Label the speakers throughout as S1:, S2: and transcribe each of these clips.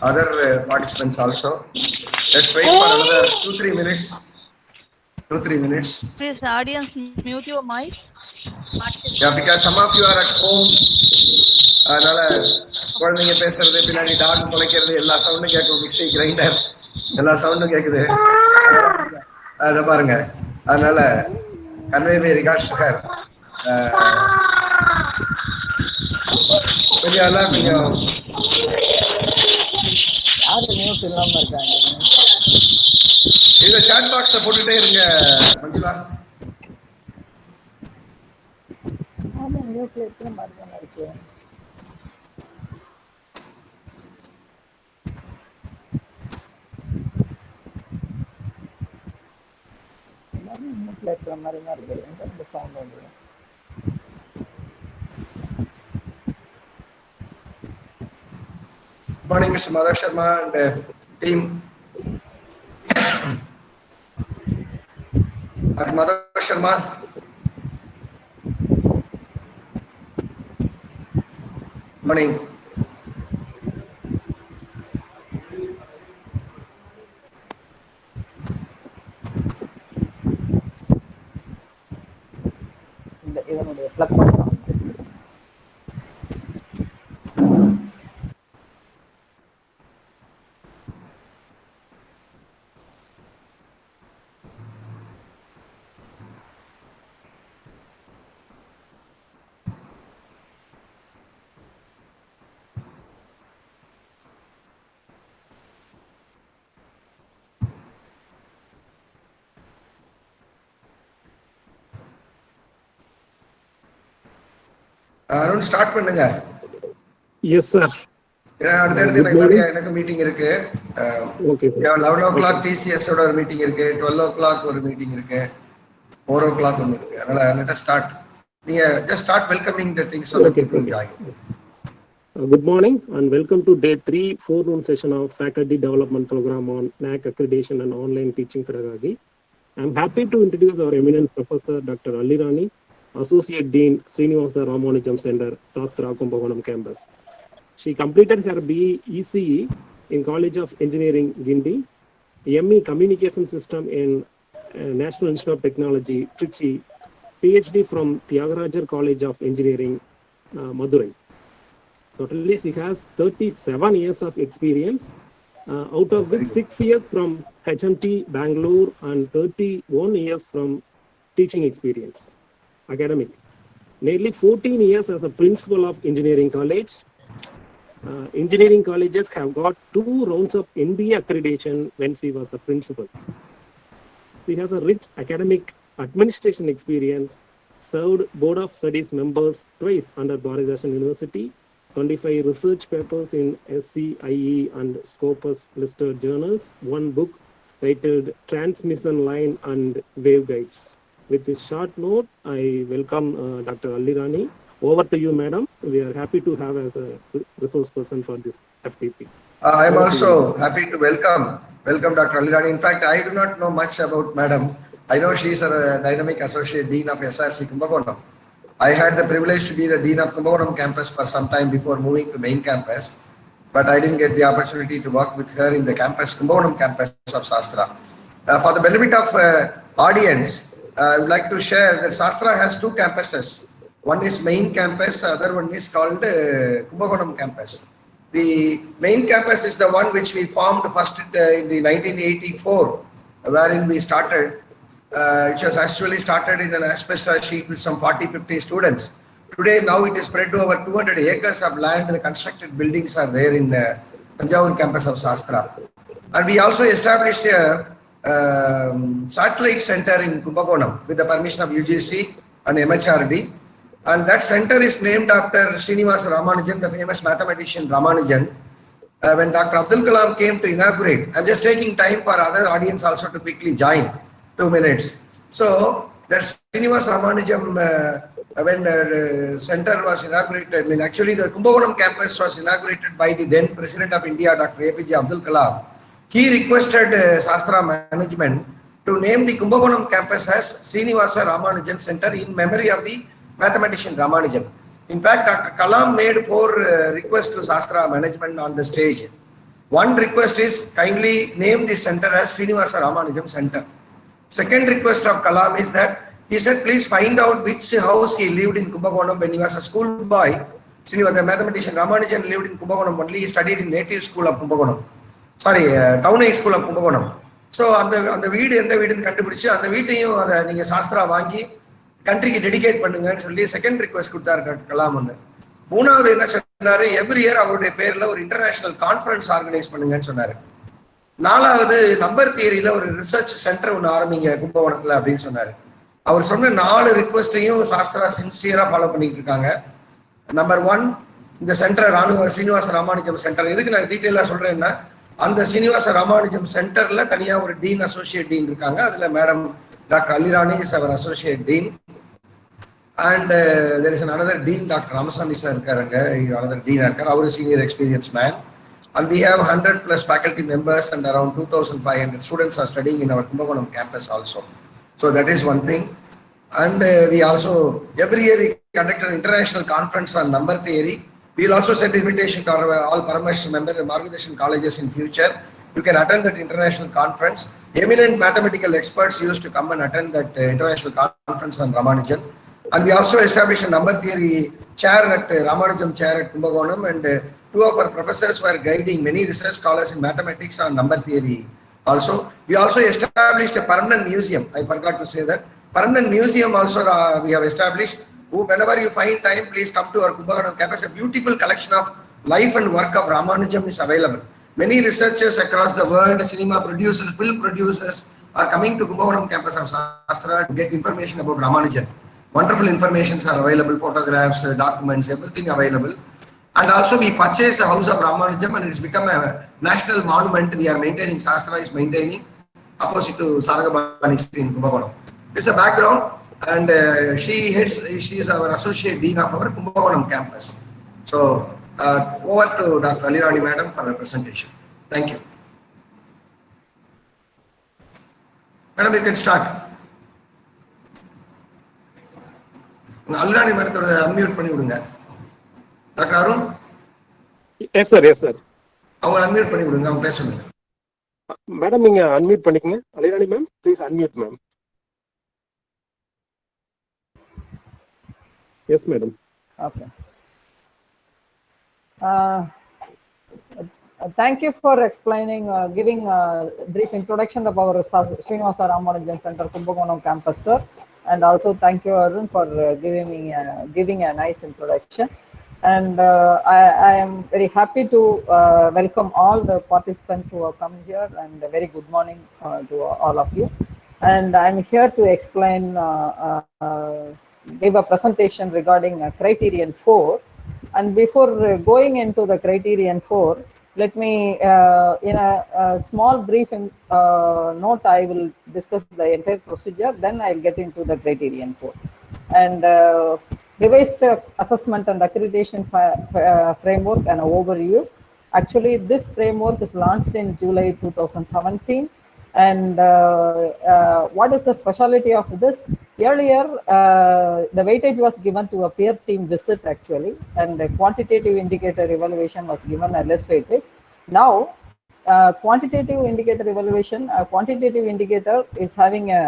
S1: other participants also. Let's wait for another 2-3 minutes. 2-3 minutes.
S2: Please, audience, mute your mic.
S1: Yeah, because some of you are at home. அதனால குழந்தைங்க பேசுறது, பின்னாடி talk குலைக்கிறது, எல்லா சவுண்டும் கேட்கும். Mixie, grinder, எல்லா சவுண்டும் கேட்குது. அதை பாருங்க. அதனால convey my regards to her. கொஞ்சம் எல்லாம் கொஞ்சம் இதை சாட் பாக்ஸ்ல போட்டுட்டே இருங்க Manjula. Good morning, Mr. Madhav Sharma and team. Madhav Sharma. Good morning. Arun start பண்ணுங்க.
S3: Yes sir.
S1: அடுத்து எனக்கு மீட்டிங் இருக்கு.
S3: Okay.
S1: 11 o'clock TCS ஓட ஒரு மீட்டிங் இருக்கு, 12 o'clock ஒரு மீட்டிங் இருக்கு, 4 o'clock ஒன்னு இருக்கு. அதனால let us start. நீங்க just start welcoming the things so that people join.
S3: Good morning and welcome to day 3 forenoon session of faculty development program on NAAC accreditation and online teaching pedagogy. I am happy to introduce our eminent professor Dr. Allirani, Associate Dean, Srinivasa Ramanujam Center, Sastra, Kumbakonam campus. She completed her BE ECE in College of Engineering, Gindi, ME Communication System in National Institute of Technology, Trichy, PhD from Tyagarajar College of Engineering, Madurai. Totally, she has 37 years of experience, out of which 6 years from HMT, Bangalore, and 31 years from teaching experience. Academic. Nearly 14 years as a principal of engineering college. Engineering colleges have got 2 rounds of NBA accreditation when she was a principal. She has a rich academic administration experience, served Board of Studies members twice under Bharatdasan University, 25 research papers in SCIE and Scopus listed journals, 1 book titled Transmission Line and Waveguides. With this short note, I welcome Dr. Allirani. Over to you, madam. We are happy to have as a resource person for this FTP.
S1: I am also happy to welcome Dr. Allirani. In fact, I do not know much about madam. I know she is a dynamic associate dean of SRC Kumbakonam. I had the privilege to be the dean of Kumbakonam campus for some time before moving to main campus, but I didn't get the opportunity to work with her in the campus, Kumbakonam campus of Sastra. For the benefit of audience, I would like to share that Sastra has 2 campuses. One is main campus, other one is called Kumbakonam campus. The main campus is the one which we formed first in the 1984, wherein we started, which was actually started in an asbestos sheet with some 40-50 students. Today, now it is spread to over 200 acres of land. The constructed buildings are there in Tanjavur campus of Sastra. And we also established a satellite center in Kumbakonam with the permission of UGC and MHRD. And that center is named after Srinivasa Ramanujan, the famous mathematician Ramanujan. When Dr. Abdul Kalam came to inaugurate, I'm just taking time for other audience also to quickly join, 2 minutes. So that Srinivasa Ramanujan, when the center was inaugurated, I mean actually the Kumbakonam campus was inaugurated by the then President of India, Dr. APJ Abdul Kalam. He requested Sastra management to name the Kumbakonam campus as Srinivasa Ramanujan Center in memory of the mathematician Ramanujan. In fact, Dr. Kalam made 4 requests to Sastra management on the stage. One request is kindly name this center as Srinivasa Ramanujam Center. Second request of Kalam is that he said, please find out which house he lived in Kumbakonam when he was a school boy. Srinivasa, the mathematician Ramanujan lived in Kumbakonam only. He studied in native school of Kumbakonam. Sorry, town high school of Kumbakonam. So அந்த வீடு எந்த வீடுன்னு கண்டுபிடிச்சு அந்த வீட்டையும் அதை நீங்க சாஸ்திரா வாங்கி கண்ட்ரிக்கு டெடிகேட் பண்ணுங்கன்னு சொல்லி செகண்ட் ரிக்வெஸ்ட் கொடுத்தாரு கலாம் ஒன்று. மூணாவது என்ன சொன்னாரு, எவ்ரி இயர் அவருடைய பேர்ல ஒரு இன்டர்நேஷனல் கான்ஃபரன்ஸ் ஆர்கனைஸ் பண்ணுங்கன்னு சொன்னாரு. நாலாவது நம்பர் தியரியில ஒரு ரிசர்ச் சென்டர் ஒன்று ஆரம்பிங்க கும்பகோணத்துல அப்படின்னு சொன்னாரு. அவர் சொன்ன 4 ரிக்வெஸ்டையும் சாஸ்திரா சின்சியரா ஃபாலோ பண்ணிட்டு இருக்காங்க. நம்பர் 1, இந்த சென்டர் ஸ்ரீனிவாச ராமானுஜம் சென்டர். எதுக்கு நான் டீட்டெயிலா சொல்றேன்னா, அந்த ஸ்ரீனிவாச ராமானுஜம் சென்டர்ல தனியா ஒரு டீன் அசோசியேட் டீன் இருக்காங்க. அதுல madam doctor Alliraani is our associate dean. And there is another dean, Dr. Ramasamy sir இருக்காருங்க, another dean இருக்காரு, அவர் senior experienced man. And we have 100+ faculty members and around 2,500 students are studying in our Kumbakonam campus also. So that is one thing. And we also, every year we conduct an international conference on number theory. We will also send invitation to our all Parameshwar member Margadeshan colleges in future. You can attend that international conference. Eminent mathematical experts used to come and attend that international conference on Ramanujan. And we also established a number theory chair at Ramanujam chair at Kumbakonam, and 2 of our professors were guiding many research scholars in mathematics on number theory also. We also established a permanent museum. I forgot to say that. Permanent museum also we have established. Whenever you find time, please come to our Kumbakonam campus. A beautiful collection of life and work of Ramanujam is available. Many researchers across the world, cinema producers, film producers are coming to Kumbakonam campus of Shastra to get information about Ramanujan. Wonderful informations are available, photographs, documents, everything available. And also we purchased the house of Ramanujam and it's become a national monument. We are maintaining, Shastra is maintaining, opposite to Saragabani Street in Kumbakonam. This is a background, and she is our associate dean of our Kumbakonam campus. So over to Dr. Allirani madam for her presentation. Thank you. Madam, you can start. Alliraani மேடத்தோட unmute பண்ணி விடுங்க. Doctor Arun.
S3: Yes sir, yes sir.
S1: அவங்க unmute பண்ணி விடுங்க, அவங்க பேச சொல்லுங்க.
S3: Madam நீங்க அன்மியூட் பண்ணிக்கங்க. Alliraani ma'am please unmute ma'am. Yes madam.
S4: Okay. Thank you for explaining, giving a brief introduction of our Srinivasa Ramanujan Center Kumbakonam campus, sir. And also thank you, Arun, for giving a nice introduction. And I am very happy to welcome all the participants who have come here, and a very good morning to all of you. And I'm here to explain, give a presentation regarding criterion 4. And before going into the criterion 4, let me, in a small brief note, I will discuss the entire procedure, then I'll get into the criterion 4. And revised assessment and accreditation framework and overview. Actually, this framework is launched in July 2017. And what is the specialty of this? Earlier, the weightage was given to a peer team visit actually, and the quantitative indicator evaluation was given a less weightage. Now, quantitative indicator evaluation, quantitative indicator is having a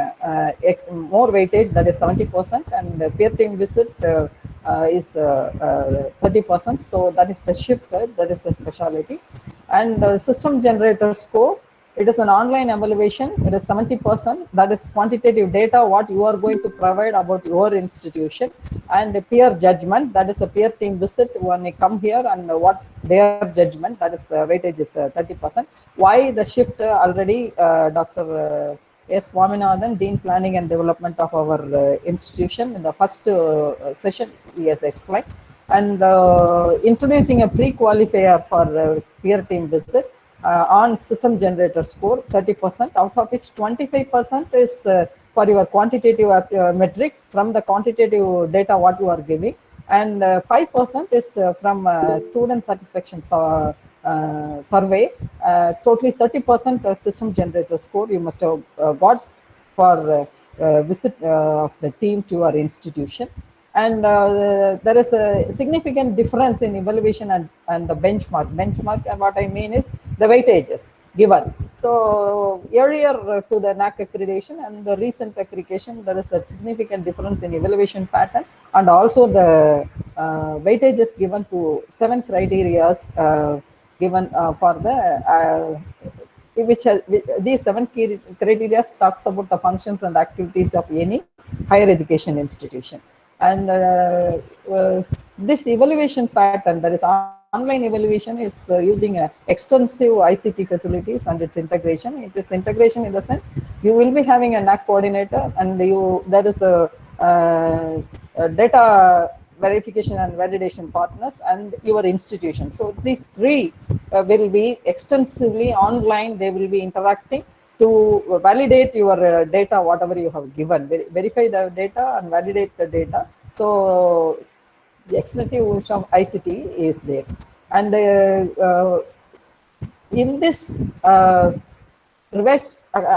S4: more weightage, that is 70%, and the peer team visit is 30%. So that is the shift, right? That is the specialty. And the system generator score, it is an online evaluation. It is 70%. That is quantitative data, what you are going to provide about your institution, and the peer judgment, that is a peer team visit when they come here, and what their judgment, that is weightage is 30%. Why the shift? Already Dr. S. Swaminathan, Dean Planning and Development of our institution, in the first session he has explained. And introducing a pre-qualifier for peer team visit. On system generator score, 30%, out of which 25% is for your quantitative metrics from the quantitative data what you are giving, and 5% is from student satisfaction survey. Totally 30% system generator score you must have got for visit of the team to your institution. And there is a significant difference in evaluation and the benchmark. Benchmark, and what I mean is the weightages given. So earlier to the NAAC accreditation and the recent accreditation, there is a significant difference in evaluation pattern, and also the weightages given to 7 criteria given for the these 7 key criteria talks about the functions and activities of any higher education institution. And this evaluation pattern, that is online evaluation, is using extensive ICT facilities and its integration. It is integration in the sense you will be having a NAAC coordinator, and there is a data verification and validation partners and your institution. So these 3 will be extensively online. They will be interacting to validate your data, whatever you have given, verify the data and validate the data. So the extensive use of ICT is there. And in this revised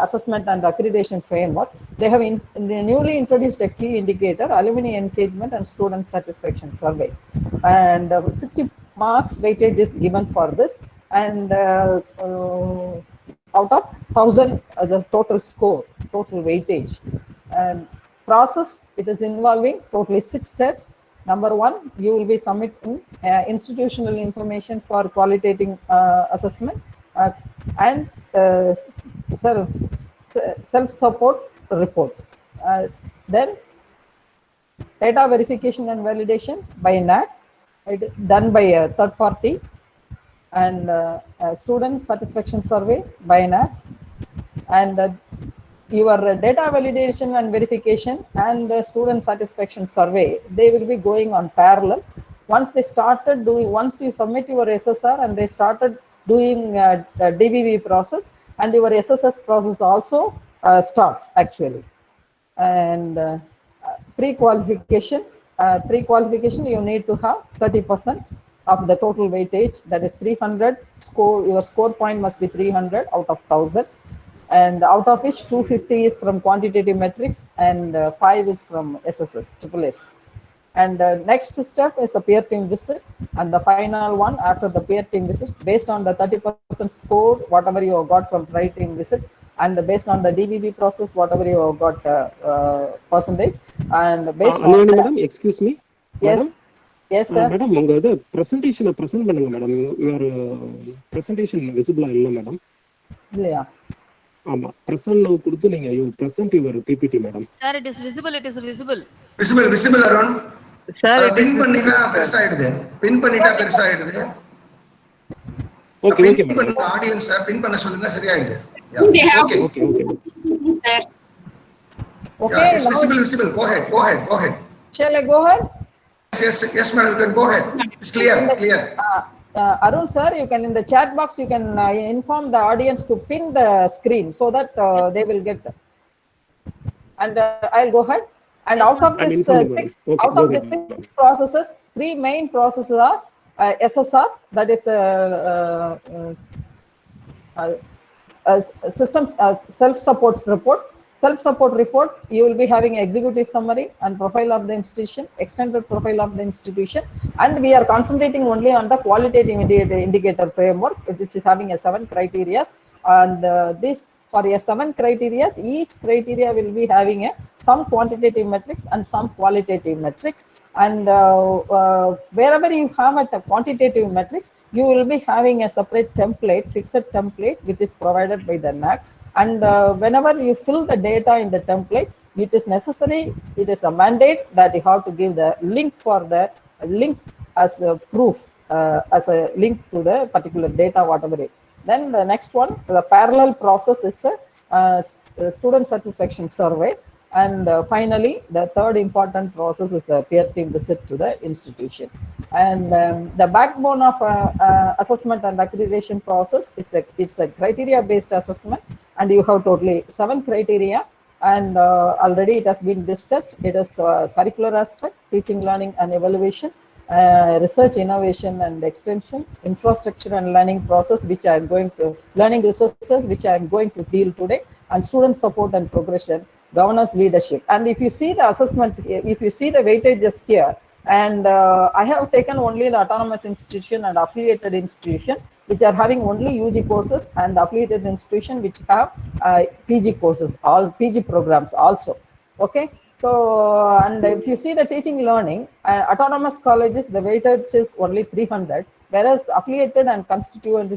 S4: assessment and accreditation framework, they have newly introduced a key indicator, alumni engagement and student satisfaction survey. And 60 marks weightage is given for this. And out of 1,000, the total score, total weightage. And process, it is involving totally 6 steps. Number 1, you will be submitting institutional information for qualitative assessment and self-support report. Then data verification and validation by NAAC, done by a third party, and student satisfaction survey by NAAC, and your data validation and verification and student satisfaction survey, they will be going on parallel. Once they started doing, once you submit your SSR and they started doing DVV process, and your SSS process also starts actually. And pre-qualification, you need to have 30% of the total weightage, that is 300 score. Your score point must be 300 out of 1,000, and out of which 250 is from quantitative metrics and 5 is from SSS, SSS. And next step is a peer team visit, and the final one after the peer team visit, based on the 30% score, whatever you have got from peer team visit, and based on the DVB process, whatever you have got percentage, and based on that,
S3: madam, excuse me.
S4: Yes.
S3: Madam?
S4: Yes, sir.
S3: Madam, உங்க presentation present பண்ணுங்க madam. Your presentation visible இல்ல madam.
S4: இல்லையா?
S3: ஆமா, present now கொடுத்து நீங்க you present your PPT madam.
S2: Sir, it is visible. It is visible.
S1: Visible Arun.
S5: Sir,
S1: pin பண்ணினா பெருசாயிடுது. பின் பண்ணிட்டா பெருசாயிடுது.
S3: Okay, okay madam.
S1: Audience பின் பண்ண சொல்லுங்க, சரியாயிடுது.
S3: Okay.
S4: Okay.
S1: It's visible. Go ahead.
S4: Shall I go ahead?
S1: Yes, madam. You can go ahead. It's clear.
S4: Arun sir, you can, in the chat box, you can inform the audience to pin the screen so that they will get. And I'll go ahead. And out of this six processes, 3 main processes are SSR, that is systems self-support report. Self-support report, you will be having executive summary and profile of the institution, extended profile of the institution, and we are concentrating only on the qualitative indicator framework, which is having a 7 criteria. And this, for a 7 criteria, each criteria will be having some quantitative metrics and some qualitative metrics. And wherever you have a quantitative metrics, you will be having a separate template, fixed template, which is provided by the NAAC. And whenever you fill the data in the template, it is necessary, it is a mandate that you have to give the link for the link as a proof, as a link to the particular data, whatever it. Then the next one, the parallel process is a student satisfaction survey. And finally, the third important process is a peer team visit to the institution. And the backbone of assessment and accreditation process is it's a criteria-based assessment, and you have totally 7 criteria. And already it has been discussed. It is curricular aspect, teaching, learning, and evaluation, research, innovation, and extension, infrastructure and learning process, which I am going to learning resources, which I am going to deal today, and student support and progression, governance, leadership. And if you see the assessment, if you see the weightages here, and I have taken only the autonomous institution and affiliated institution, which are having only UG courses, and affiliated institution which have PG courses, all PG programs also. Okay, so and if you see the teaching learning, autonomous colleges, the weightage is only 300, whereas affiliated and constituent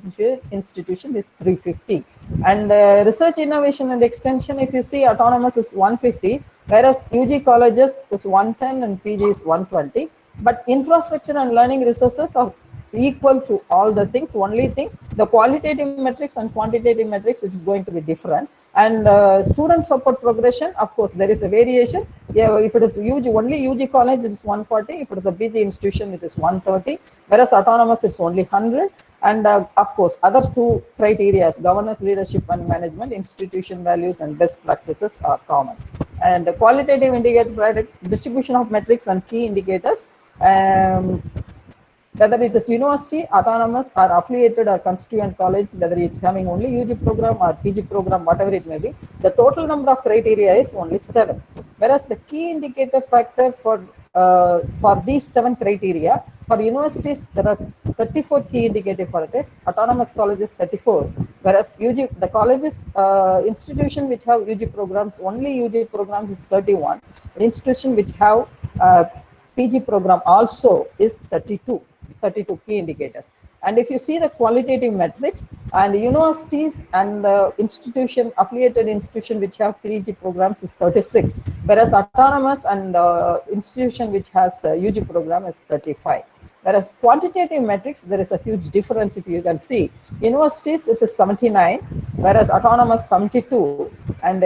S4: institution is 350. And research, innovation and extension, if you see, autonomous is 150, whereas UG colleges is 110 and PG is 120. But infrastructure and learning resources are equal to all the things. Only thing, the qualitative metrics and quantitative metrics, it is going to be different. And student support progression, of course, there is a variation. Yeah, if it is UG, only UG college, it is 140. If it is a PG institution, it is 130. Whereas autonomous, it's only 100. And of course, other two criteria, governance, leadership, and management, institution values, and best practices are common. And the qualitative indicator, distribution of metrics and key indicators, whether it is university, autonomous, or affiliated or constituent college, whether it's having only UG program or PG program, whatever it may be, the total number of criteria is only 7. Whereas the key indicator factor for these 7 criteria, for universities, there are 34 key indicator factors, autonomous colleges 34, whereas UG, the colleges, institution which have UG programs, only UG programs is 31, the institution which have PG program also is 32 key indicators. And if you see the qualitative metrics, and universities and the institution, affiliated institution which have PG programs is 36, whereas autonomous and institution which has the UG program is 35. Whereas quantitative metrics, there is a huge difference. If you can see, universities, it is 79, whereas autonomous 72, and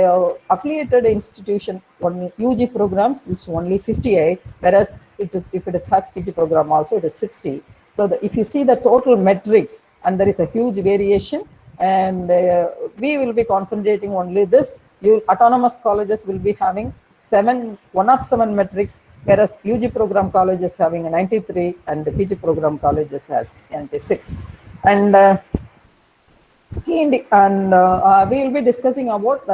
S4: affiliated institution on UG programs, it's only 58, whereas it is, if it has PG program also, it is 60. So if you see the total metrics, and there is a huge variation, and we will be concentrating only this. Autonomous colleges will be having 107 metrics, whereas UG program colleges having a 93, and the PG program colleges has 96. And we will be discussing about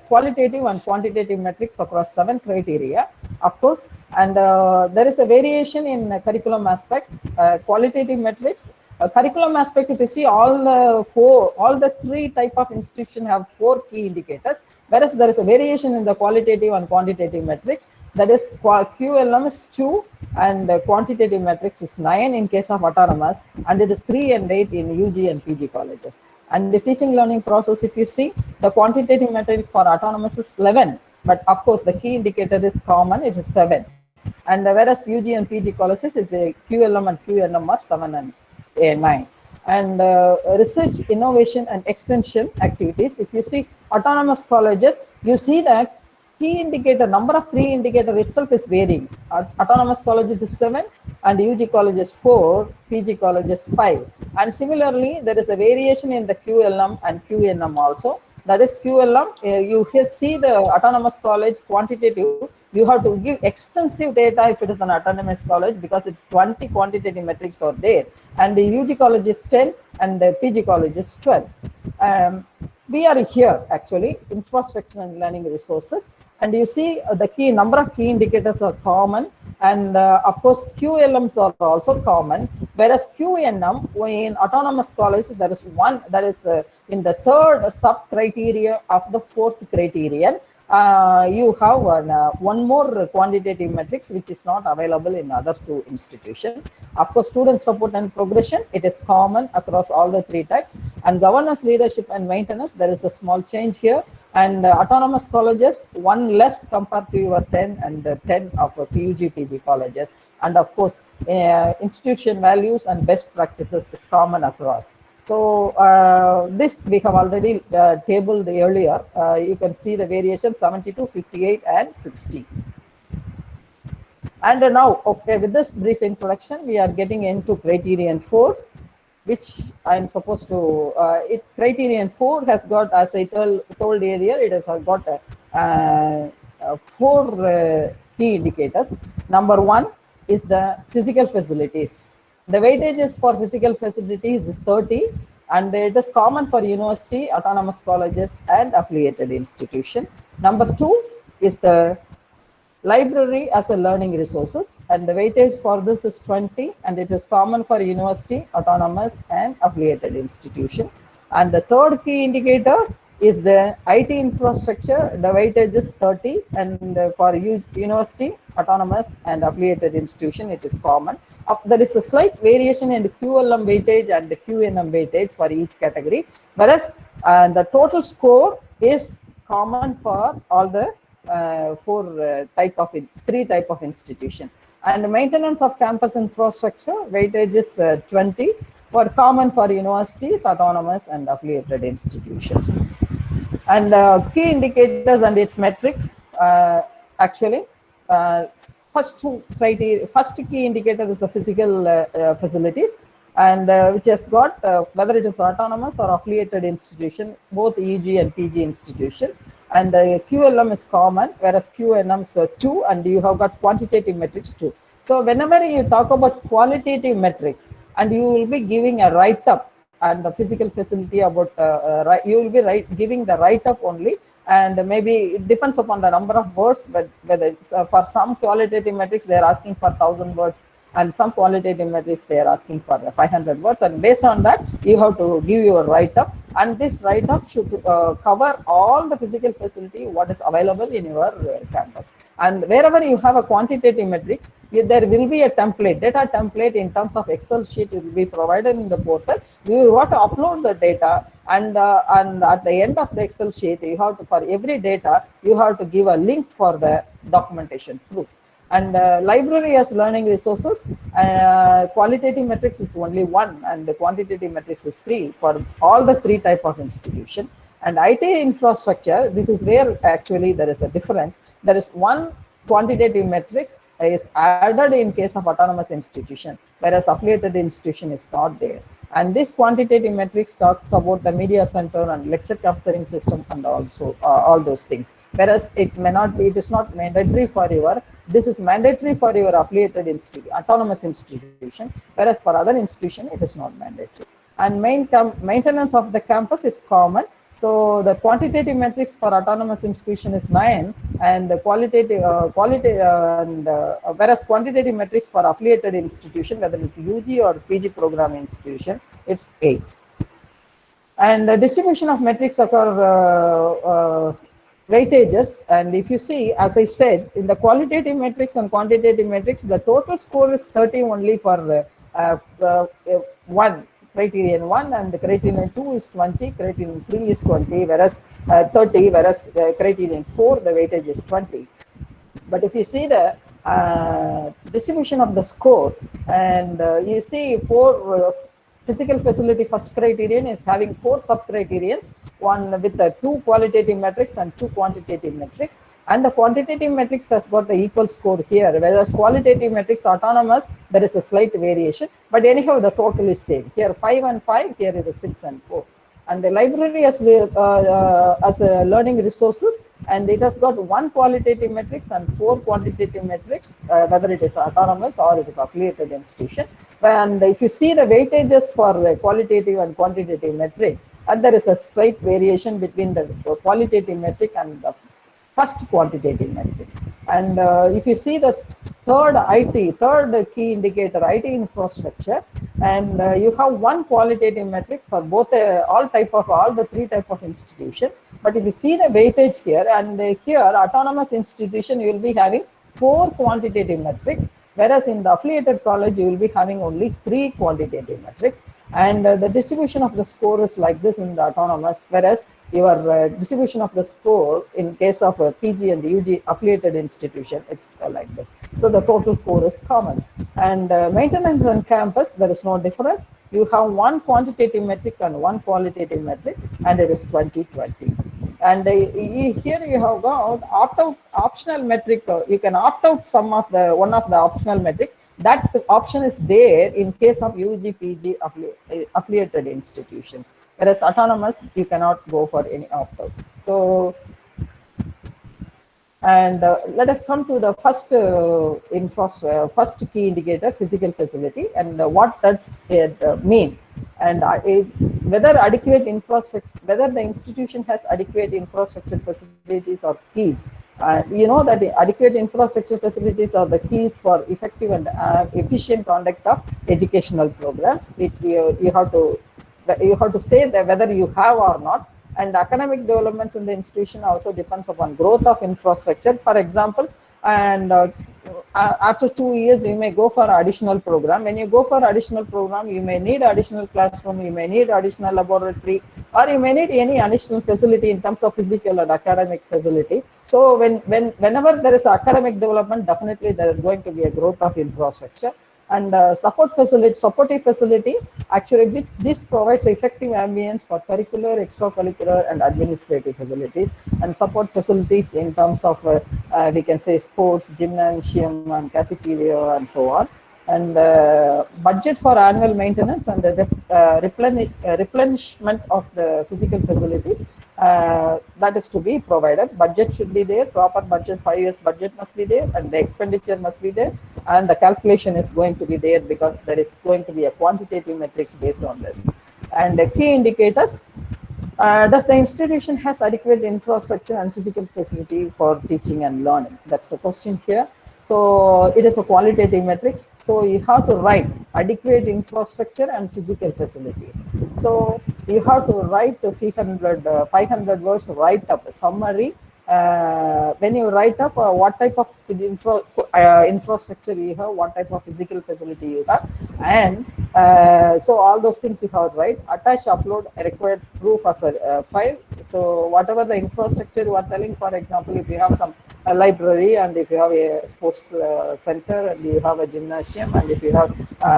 S4: qualitative and quantitative metrics across 7 criteria, of course. And there is a variation in curriculum aspect. Qualitative metrics, curriculum aspect, if you see, all the 3 type of institution have 4 key indicators, whereas there is a variation in the qualitative and quantitative metrics. That is, QLM is 2, and quantitative metrics is 9 in case of autonomous, and it is 3 and 8 in UG and PG colleges. And the teaching learning process, if you see, the quantitative metric for autonomous is 11, but of course the key indicator is common, it is 7. And whereas UG and PG colleges is a QLM and QNM are 7 and 9. And research, innovation, and extension activities, if you see autonomous colleges, you see that key indicator, number of key indicator itself is varying. Autonomous colleges is 7, and UG colleges 4, PG colleges 5. And similarly, there is a variation in the QLM and QNM also. That is, QLM, you see the autonomous college quantitative, you have to give extensive data if it is an autonomous college, because it's 20 quantitative metrics are there, and the UG college is 10 and the PG college is 12. We are here actually, infrastructure and learning resources, and you see the key number of key indicators are common, and of course QLMs are also common, whereas QNM in autonomous college, there is one that is in the 3rd sub criteria of the 4th criterion. You have one more quantitative metrics which is not available in other 2 institutions. Of course, student support and progression, it is common across all the 3 types. And governance, leadership, and maintenance, there is a small change here. And autonomous colleges, 1 less compared to your 10 and 10 of PUG, PG colleges. And of course, institution values and best practices is common across. So this we have already tabled earlier. You can see the variation 72, 58, and 60. And now, okay, with this brief introduction, we are getting into criterion 4, which I am supposed to, criterion 4 has got, as I told earlier, it has got 4 key indicators. Number 1 is the physical facilities. The weightages for physical facilities is 30, and it is common for university, autonomous colleges, and affiliated institution. Number 2 is the Library as a learning resources, and the weightage for this is 20, and it is common for university, autonomous, and affiliated institution. And the third key indicator is the IT infrastructure. The weightage is 30, and for university, autonomous, and affiliated institution, it is common. There is a slight variation in the QLM weightage and the QNM weightage for each category, whereas the total score is common for all the three type of institution. And the maintenance of campus infrastructure weightage is 20, for common for universities, autonomous, and affiliated institutions. And key indicators and its metrics, actually, first key indicator is the physical facilities, and which has got whether it is autonomous or affiliated institution, both EG and PG institutions. And QLM is common, whereas QNM is 2, and you have got quantitative metrics 2. So whenever you talk about qualitative metrics, and you will be giving a write-up and the physical facility about, you will be giving the write-up only, and maybe it depends upon the number of words, but whether it's, for some qualitative metrics, they are asking for 1,000 words, and some qualitative metrics, they are asking for 500 words, and based on that, you have to give your write-up, and this write-up should cover all the physical facility, what is available in your campus. And wherever you have a quantitative metrics, there will be a template, data template in terms of Excel sheet will be provided in the portal. You have to upload the data, and at the end of the Excel sheet, you have to, for every data, you have to give a link for the documentation proof. And library as learning resources, qualitative metrics is only 1, and the quantitative metrics is 3 for all the 3 type of institution. And IT infrastructure, this is where actually there is a difference. There is 1 quantitative metrics is added in case of autonomous institution, whereas affiliated institution is not there. And this quantitative metrics talks about the media center and lecture capturing system, and also all those things. Whereas it may not be, it is not mandatory for your, this is mandatory for your affiliated institution, autonomous institution, whereas for other institution, it is not mandatory. And maintenance of the campus is common. So the quantitative metrics for autonomous institution is 9, and the whereas quantitative metrics for affiliated institution, whether it's UG or PG program institution, it's 8. And the distribution of metrics occur weightages, and if you see, as I said, in the qualitative metrics and quantitative metrics, the total score is 30 only for 1. Criterion 1, and the criterion 2 is 20, criterion 3 is 20, whereas 30, whereas the criterion 4, the weightage is 20. But if you see the distribution of the score, and you see 4 physical facility first criterion is having 4 sub-criterions, one with the 2 qualitative metrics and 2 quantitative metrics. And the quantitative metrics has got the equal score here, whereas qualitative metrics autonomous, there is a slight variation, but anyhow the total is same. Here 5 and 5, here it is 6 and 4. And the library as a learning resources, and it has got 1 qualitative metrics and 4 quantitative metrics, whether it is autonomous or it is affiliated institution. And if you see the weightages for qualitative and quantitative metrics, and there is a slight variation between the qualitative metric and the first quantitative metric. And if you see the third key indicator, IT infrastructure, and you have 1 qualitative metric for both all the 3 type of institution. But if you see the weightage here, and here autonomous institution, you will be having 4 quantitative metrics, whereas in the affiliated college, you will be having only 3 quantitative metrics. And the distribution of the score is like this in the autonomous, whereas your distribution of the score in case of a PG and UG affiliated institution, it's like this. So the total score is common. And maintenance on campus, there is no difference. You have 1 quantitative metric and 1 qualitative metric, and it is 20/20. And here you have got opt-out optional metric. You can opt out one of the optional metric. That option is there in case of UG, PG affiliated institutions, whereas autonomous, you cannot go for any opt-out. So, and let us come to the first key indicator, physical facility, and what does it mean, and whether adequate infrastructure, whether the institution has adequate infrastructure facilities or keys You know that the adequate infrastructure facilities are the keys for effective and efficient conduct of educational programs. You have to say that whether you have or not. And academic developments in the institution also depends upon growth of infrastructure. For example, and after 2 years you may go for additional program. When you go for additional program, you may need additional classroom, you may need additional laboratory, or you may need any additional facility in terms of physical and academic facility. So whenever there is academic development, definitely there is going to be a growth of infrastructure. And supportive facility, actually this provides effective ambience for curricular, extracurricular and administrative facilities, and support facilities in terms of we can say sports, gymnasium and cafeteria and so on. And budget for annual maintenance and the replenishment of the physical facilities, that is to be provided. Budget should be there, proper budget, 5 years budget must be there, and the expenditure must be there, and the calculation is going to be there, because there is going to be a quantitative metrics based on this. And the key indicators, does the institution has adequate infrastructure and physical facility for teaching and learning? That's the question here. So it is a qualitative metrics. So you have to write adequate infrastructure and physical facilities. So you have to write 500 words, write up a summary. When you write up what type of infrastructure you have, what type of physical facility you have, and so all those things you have to write. Attach, upload required proof as a file. So whatever the infrastructure you are telling, for example, if you have some library, and if you have a sports center, and you have a gymnasium, and if you have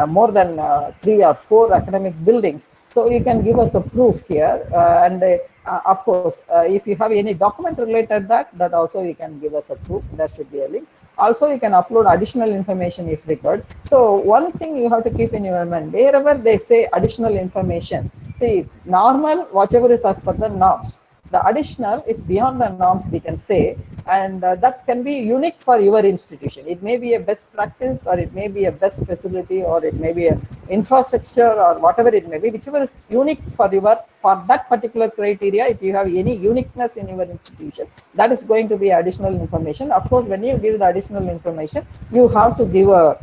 S4: more than 3 or 4 academic buildings, so you can give us a proof here. And of course, if you have any document related that also you can give us a proof. There should be a link. Also, you can upload additional information if required. So one thing you have to keep in your mind, wherever they say additional information, see, normal, whatever is as per the norms. The additional is beyond the norms, we can say, and that can be unique for your institution. It may be a best practice, or it may be a best facility, or it may be a infrastructure, or whatever it may be, whichever is unique for that particular criteria. If you have any uniqueness in your institution, that is going to be additional information. Of course, when you give the additional information, you have to give a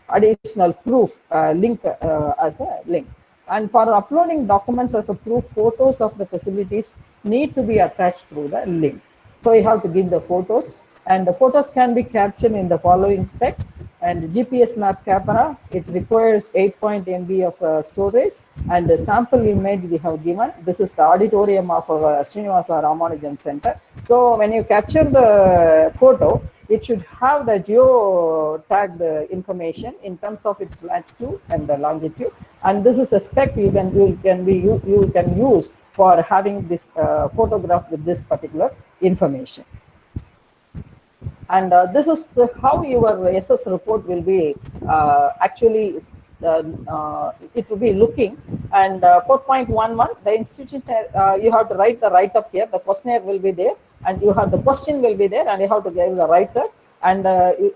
S4: additional proof link as a link. And for uploading documents as a proof, photos of the facilities need to be attached through the link. So you have to give the photos, and the photos can be captured in the following spec. And GPS map camera, it requires 8 MB of storage, and the sample image we have given. This is the auditorium of our Srinivasa Ramanujan Center. So when you capture the photo, it should have the geo tagged information in terms of its latitude and the longitude. And this is the spec you can use for having this photograph with this particular information. And this is how your SS report will be actually, it will be looking. And 4.11, the institution, you have to write the write-up here. The questionnaire will be there, and you have the question will be there, and you have to give the write-up. And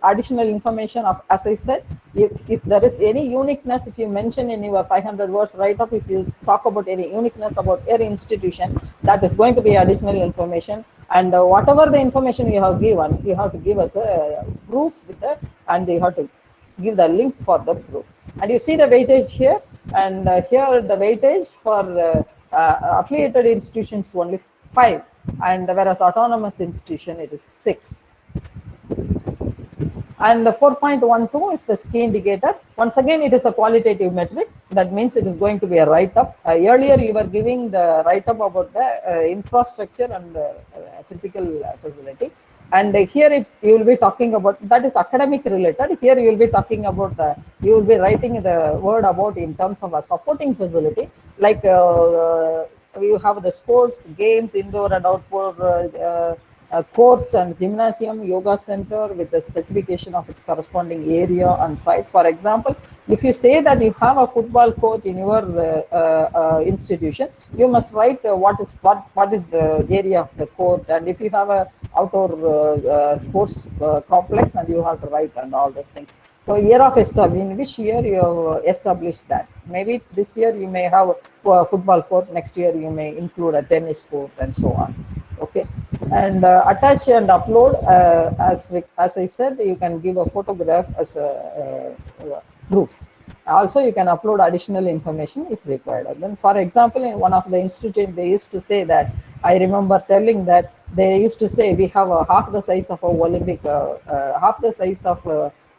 S4: additional information of, as I said, if there is any uniqueness, if you mention in your 500 words write-up, if you talk about any uniqueness about your institution, that is going to be additional information. And whatever the information you have given, you have to give us a proof with that, and you have to give the link for the proof. And you see the weightage here, and here the weightage for affiliated institutions only 5, and whereas autonomous institution it is 6. And the 4.12 is the key indicator. Once again, it is a qualitative metric. That means it is going to be a write-up. Earlier, you were giving the write-up about the infrastructure and the physical facility. And here you will be talking about, that is academic related. Here you will be talking about you will be writing the word about in terms of a supporting facility. Like you have the sports, games, indoor and outdoor, court and gymnasium, yoga center with the specification of its corresponding area and size. For example, if you say that you have a football court in your institution, you must write what is the area of the court, and if you have a outdoor sports complex, and you have to write and all those things. So year of establishment, in which year you have established that. Maybe this year you may have a football court, next year you may include a tennis court and so on. Okay. and attach and upload as I said, you can give a photograph as a proof. Also, you can upload additional information if required. And then, for example, in one of the institutions, they used to say that, I remember telling that they used to say we have a half the size of a Olympic,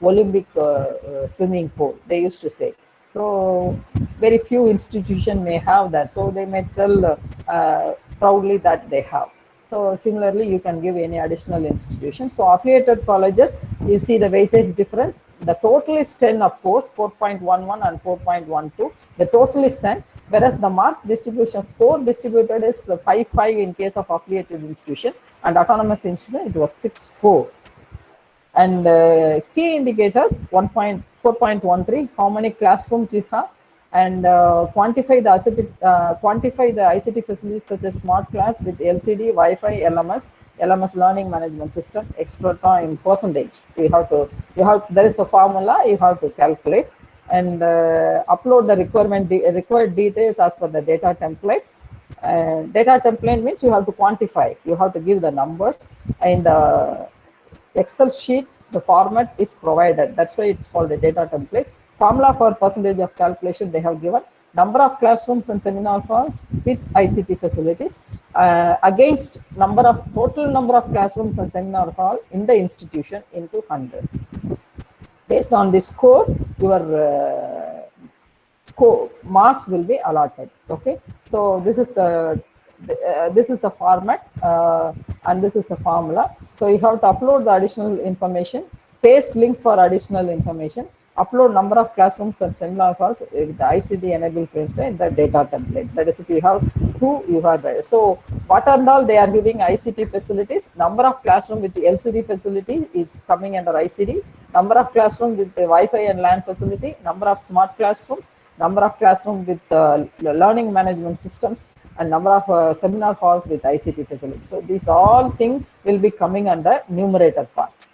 S4: Olympic swimming pool. They used to say. So very few institutions may have that. So they may tell proudly that they have. So similarly, you can give any additional institution. So affiliated colleges, you see the weightage difference. The total is 10, of course, 4.11 and 4.12. The total is 10, whereas the mark distribution score distributed is 5.5 in case of affiliated institution, and autonomous institution, it was 6.4. And key indicators, 4.13, how many classrooms you have, and quantify the ICT facilities such as smart class with LCD, Wi-Fi, LMS learning management system, extra in percentage. There is a formula you have to calculate, and upload the required details as per the data template. Data template means you have to quantify, you have to give the numbers, and the Excel sheet, the format is provided. That's why it's called a data template. Formula for percentage of calculation they have given. Number of classrooms and seminar halls with ICT facilities against total number of classrooms and seminar hall in the institution into 100. Based on this score, your score marks will be allotted. Okay, so this is the format, and this is the formula. So you have to upload the additional information, paste link for additional information, upload number of classrooms and seminar halls with the ICT enabled fields in the data template. That is, if you have two, you have that. So what and all they are giving ICT facilities, number of classroom with the LCD facility is coming under ICD, number of classroom with the Wi-Fi and LAN facility, number of smart classrooms, number of classroom with learning management systems, and number of seminar halls with ICT facilities. So these all things will be coming under numerator part.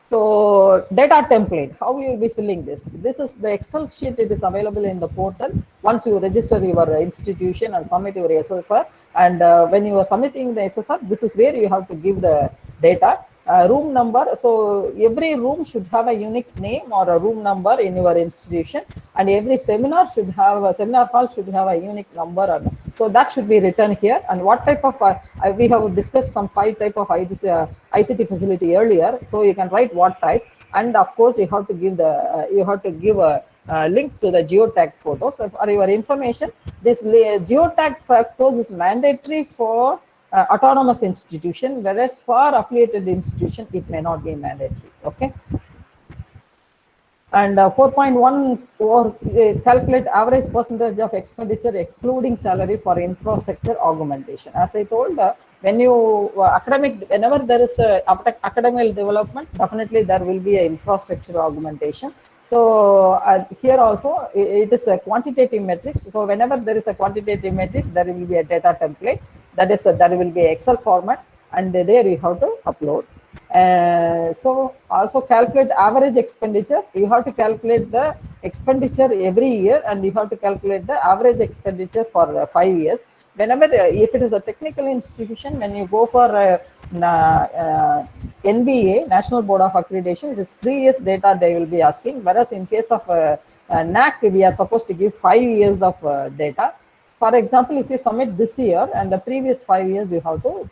S4: So data template, how you will be filling this? This is the Excel sheet. It is available in the portal. Once you register your institution and submit your SSR, and when you are submitting the SSR, this is where you have to give the data. Room number, so every room should have a unique name or a room number in your institution, and every seminar hall should have a unique number, so that should be written here. And what type of we have discussed some 5 type of ICT facility earlier, so you can write what type, and of course you have to give a link to the geotag photos. So for your information, this geotag photos is mandatory for autonomous institution, whereas for affiliated institution it may not be mandatory. Okay, and 4.1 or calculate average percentage of expenditure excluding salary for infrastructure augmentation. As I told, when you whenever there is a academic development, definitely there will be an infrastructure augmentation. So here also it is a quantitative matrix. So whenever there is a quantitative matrix, there will be a data template. That is, there will be Excel format, and there you have to upload. So also calculate average expenditure. You have to calculate the expenditure every year, and you have to calculate the average expenditure for 5 years. Whenever, if it is a technical institution, when you go for NBA, National Board of Accreditation, it is 3 years data they will be asking. Whereas in case of NAC, we are supposed to give 5 years of data. For example, if you submit this year and the previous 5 years, you have to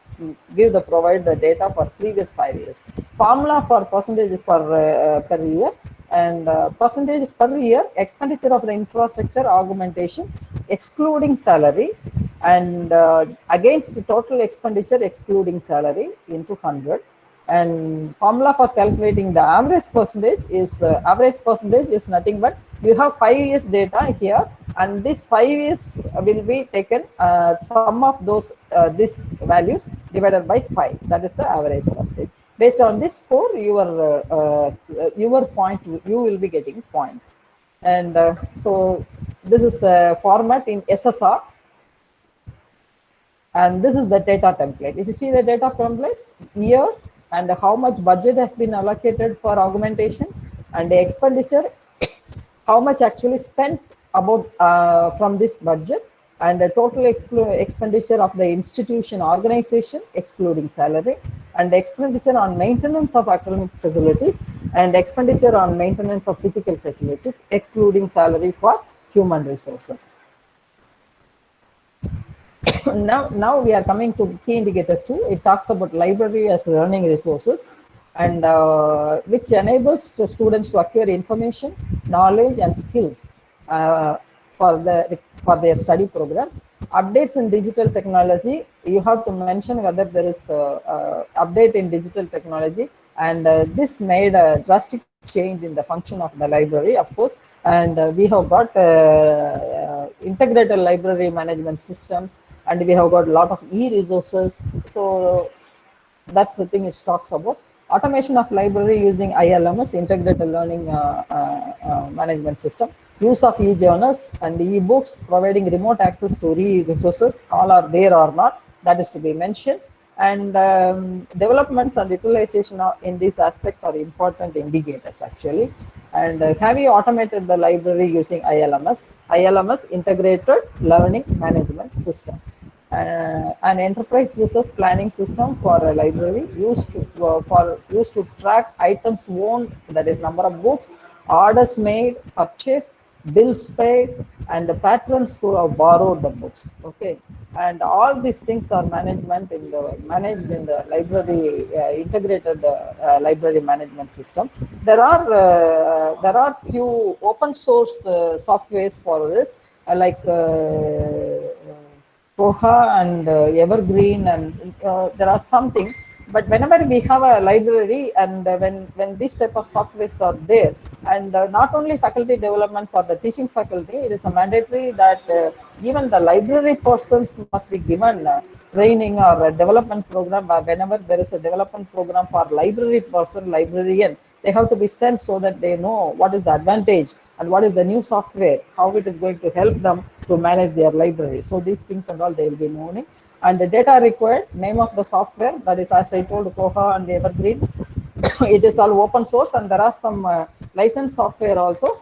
S4: provide the data for previous 5 years. Formula for percentage per year, and percentage per year expenditure of the infrastructure augmentation excluding salary, and against the total expenditure excluding salary into 100. And formula for calculating the average percentage is nothing but you have 5 years data here, and this 5 years will be taken sum of those this values divided by 5. That is the average percentage. Based on this score, your point, you will be getting point. And so this is the format in SSR, and this is the data template. If you see the data template, year and how much budget has been allocated for augmentation, and the expenditure, how much actually spent about from this budget, and the total expenditure of the institution organization excluding salary, and expenditure on maintenance of academic facilities, and expenditure on maintenance of physical facilities excluding salary for human resources. Now we are coming to key indicator 2. It talks about library as learning resources, and which enables the students to acquire information, knowledge, and skills for their study programs. Updates in digital technology, you have to mention whether there is update in digital technology, and this made a drastic change in the function of the library, of course. And we have got integrated library management systems, and we have got a lot of e-resources. So that's the thing it talks about. Automation of library using ILMS, integrated learning management system. Use of e-journals and e-books, providing remote access to resources. All are there or not, that is to be mentioned. And developments and utilization in this aspect are important indicators actually. And have you automated the library using ILMS? ILMS, Integrated Learning Management System. An enterprise resource planning system for a library used to track items owned, that is number of books, orders made, purchase, bills paid, and the patrons who have borrowed the books. Okay, and all these things are managed in the library integrated library management system. There are few open source softwares for this, like Koha and Evergreen, and there are something. But whenever we have a library, and when this type of softwares are there, and not only faculty development for the teaching faculty, it is a mandatory that even the library persons must be given training or a development program. Whenever there is a development program for librarian, they have to be sent so that they know what is the advantage and what is the new software, how it is going to help them to manage their library. So these things and all they will be knowing. And the data required, name of the software, that is, as I told, Koha and Evergreen. It is all open source, and there are some licensed software also.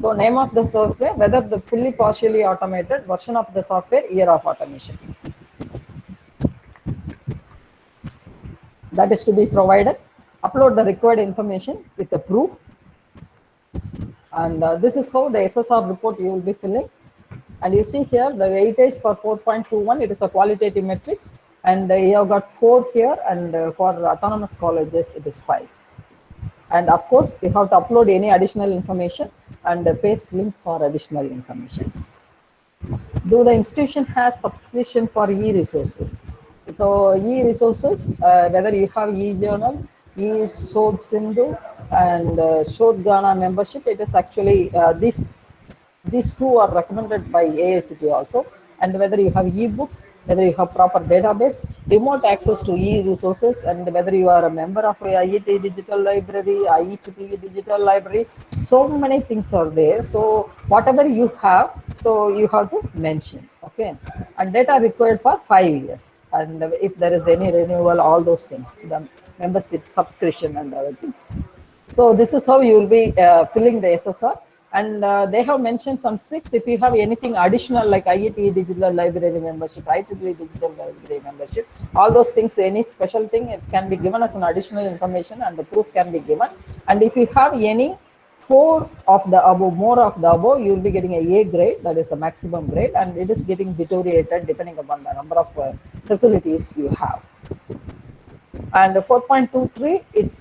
S4: So name of the software, whether the fully partially automated version of the software, year of automation. That is to be provided. Upload the required information with the proof. And this is how the SSR report you will be filling. And you see here the weightage for 4.21, it is a qualitative matrix, and you have got 4 here, and for autonomous colleges it is 5. And of course you have to upload any additional information and paste link for additional information. Do the institution has subscription for e-resources? So e-resources, whether you have e-journal, e-Sodh Sindhu, and Shodh Ghana membership, it is actually these two are recommended by AICT also. And whether you have e-books, whether you have proper database, remote access to e-resources, and whether you are a member of a IET Digital Library, IEEE Digital Library, so many things are there. So whatever you have, so you have to mention, okay? And data required for 5 years. And if there is any renewal, all those things, the membership, subscription, and other things. So this is how you will be filling the SSR. And they have mentioned some 6. If you have anything additional like IET Digital Library membership, IEEE Digital Library membership, all those things, any special thing, it can be given as an additional information, and the proof can be given. And if you have any 4 of the above, more of the above, you will be getting a grade, that is a maximum grade, and it is getting deteriorated depending upon the number of facilities you have. And 4.23, it's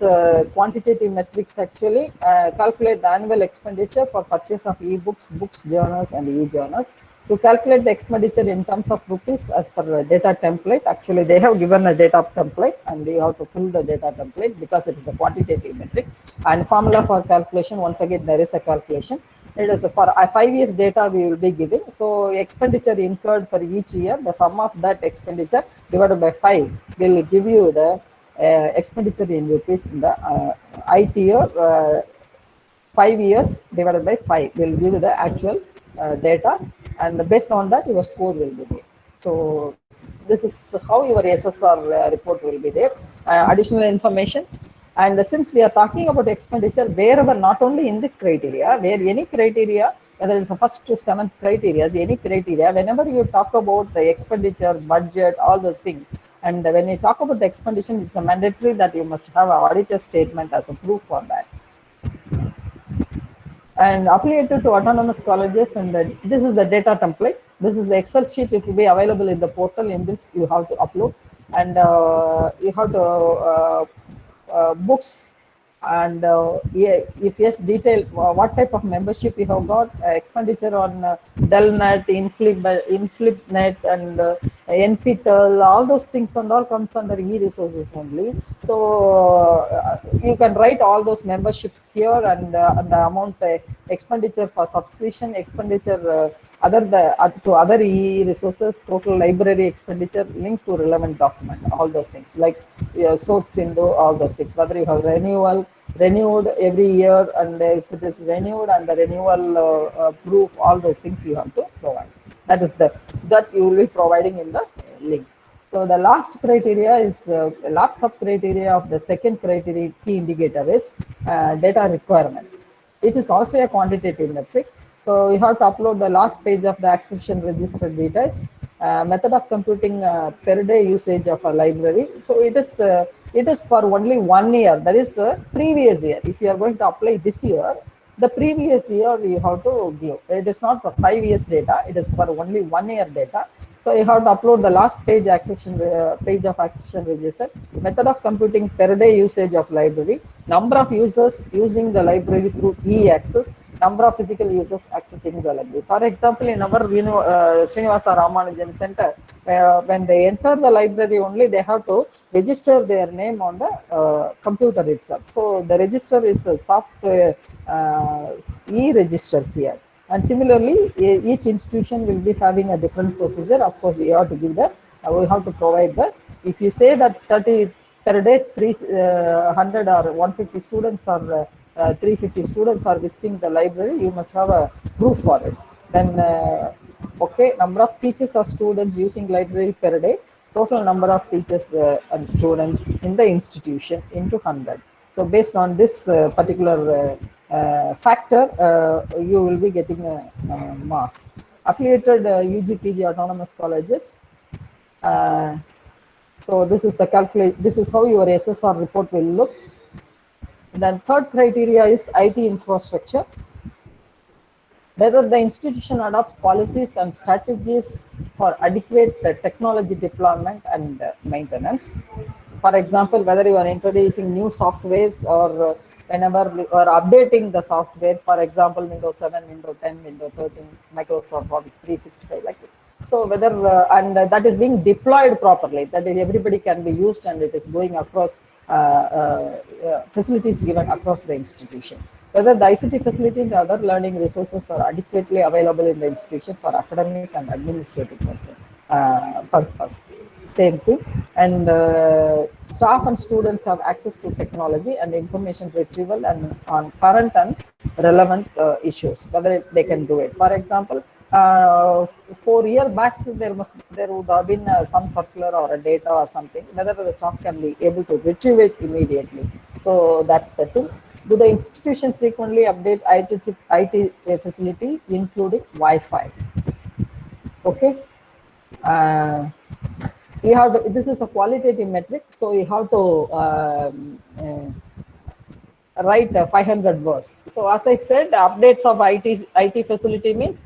S4: quantitative metrics actually. Calculate the annual expenditure for purchase of e-books, books, journals, and e-journals. To calculate the expenditure in terms of rupees as per the data template, actually they have given a data template, and you have to fill the data template because it is a quantitative metric. And formula for calculation, once again there is a calculation. It is for 5 years data we will be giving. So expenditure incurred for each year, the sum of that expenditure divided by 5 will give you the expenditure in rupees in the ith year. 5 years divided by 5 will give you the actual data, and based on that your score will be there. So this is how your SSR report will be there. Additional information. And since we are talking about expenditure, wherever, not only in this criteria, where any criteria whether it's the first to seventh criteria, any criteria, whenever you talk about the expenditure, budget, all those things, and when you talk about the expenditure, it's a mandatory that you must have an auditor statement as a proof for that. And affiliated to autonomous colleges, and this is the data template. This is the Excel sheet. It will be available in the portal. In this, you have to upload, and you have to books, and yeah, if yes, detail what type of membership you have got, expenditure on Delnet, Inflipnet, and NPTEL, all those things and all comes under e-resources only. So you can write all those memberships here, and the amount expenditure for subscription, expenditure to other e-resources, total library expenditure, linked to relevant document, all those things like source into all those things, whether you have renewed every year, and if it is renewed, and the renewal proof, all those things you have to provide. That you will be providing in the link. So the last criteria is last sub criteria of the second criteria key indicator is data requirement. It is also a quantitative metric. So you have to upload the last page of the accession register details, method of computing per day usage of a library. So it is for only 1 year, that is previous year. If you are going to apply this year, the previous year you have to give. It is not for 5 years data, it is for only 1 year data. So you have to upload the last page page of accession register, method of computing per day usage of library, number of users using the library through e-access, number of physical users accessing the library. For example, in our Srinivasa Ramanujan Center, when they enter the library only, they have to register their name on the computer itself. So the register is a software e-register here. And similarly, each institution will be having a different procedure. Of course, we have to give that. We have to provide that. If you say that 30 per day, 300 or 150 students or 350 students are visiting the library, you must have a proof for it. Then, okay, number of teachers or students using library per day, total number of teachers and students in the institution into 100. So based on this particular factor, you will be getting marks. Affiliated UG/PG autonomous colleges. So this is the calculate. This is how your SSR report will look. Then third criteria is IT infrastructure. Whether the institution adopts policies and strategies for adequate technology deployment and maintenance. For example, whether you are introducing new softwares, or whenever you are updating the software, for example, Windows 7, Windows 10, Windows 13, Microsoft Office 365, like that. So whether, and that is being deployed properly, that is everybody can be used, and it is going across facilities given across the institution. Whether the ICT facility and other learning resources are adequately available in the institution for academic and administrative purpose. Same thing. And staff and students have access to technology and information retrieval and on current and relevant issues, whether they can do it. For example, 4 years back, there would have been some circular or a data or something, whether the staff can be able to retrieve it immediately. So that's the thing. Do the institution frequently update IT facility, including Wi-Fi? Okay. You have to, this is a qualitative metric, so you have to write 500 words. So as I said, updates of IT facility means